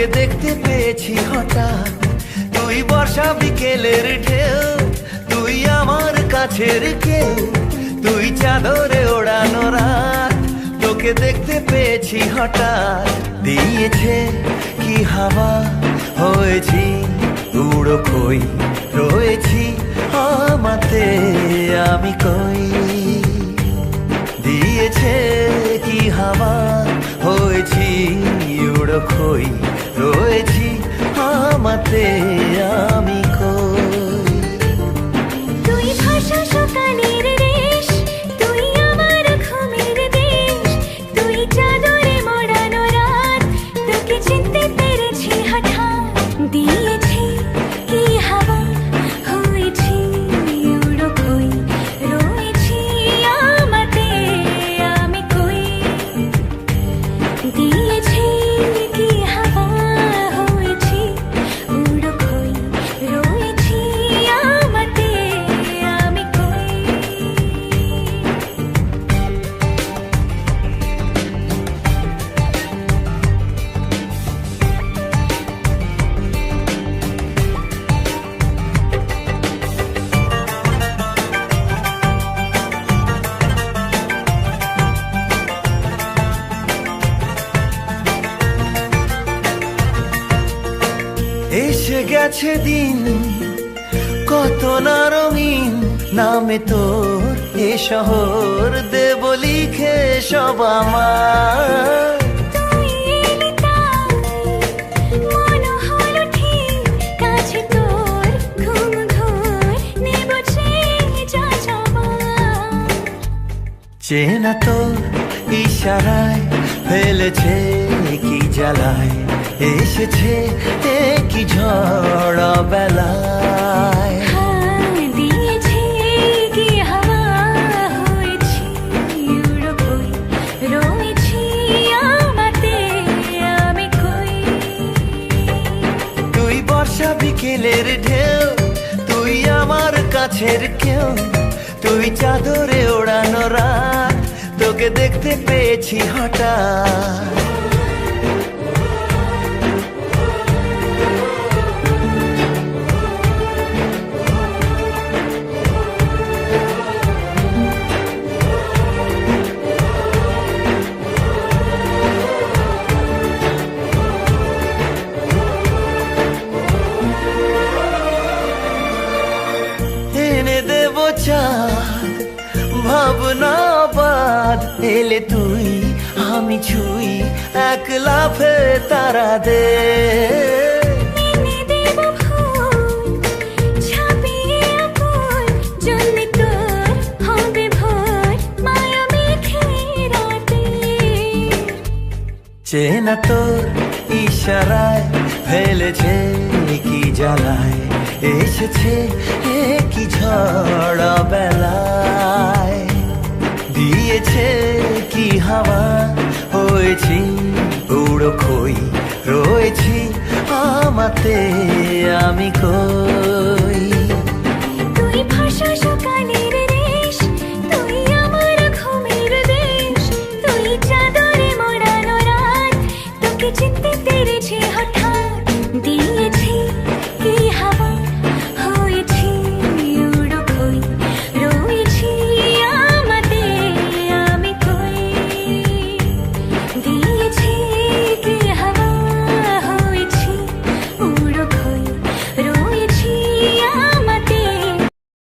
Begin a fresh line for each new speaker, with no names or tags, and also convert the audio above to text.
তোকে দেখতে পেয়েছি হঠাৎ, তুই বর্ষা বিকেলের ঢেউ, তুই আমার কাছের কেউ, তুই চাদরে ওড়ানো রাত। তোকে দেখতে পেয়েছি হঠাৎ, দিয়েছে কি হাওয়া, হয়েছি উড়ো কই, রয়েছি আমাতে আমি কই। দিয়েছে কি হাওয়া, হয়েছি উড়ো কই, রয়েছি আমাতে আমি কই।
তুই ভাষা সকালের রেশ, তুই আমার ঘুমের দেশ, তুই চাদরে মোড়ানো রাত। তোকে চিনতে পেরেছি হঠাৎ, দিয়েছি কি হাওয়া, হয়েছি উড়ো কই, রয়েছি আমাতে আমি কই। দিয়েছি কি হাওয়া, হয়েছি উড়ো কই, রয়েছি আমাতে আমি কই।
এসে গেছে দিন কত না রঙিন, নামে তোর এ শহর দেব লিখে সব আমার।
তুই এলি তাই মন হলো ঠিক, কাছে তোর ঘুম ঘোর নেব যা যাবার।
চেনা তোর ইশারায় ফেলেছে কি জ্বালায়, এসেছে কি ঝড় বেলায়।
দিয়েছি কি হাওয়া, হয়েছি উড়ো কই, রয়েছি আমাতে আমি কই।
তুই বর্ষা বিকেলের ঢেউ, তুই আমার কাছের কেউ, তুই চাদরে ওড়ানো রাত। তোকে দেখতে পেয়েছি হঠাৎ, এনে দেব চাঁদ ভাবনা বাদ। এলে তুই আমি ছুই, এক লাফে তারা দে।
এনে দেব ফুল ছাপিয়ে আকুল, জ্বললে তোর হবে ভোর মায়া মেঘে রাতে।
চেনা তোর ইশারায় ফেলেছে কি জ্বালায়, এসেছে কি ঝড় বেলায়। দিয়েছে কি হাওয়া, হয়েছি উড়ো কই, রয়েছি আমাতে আমি কই।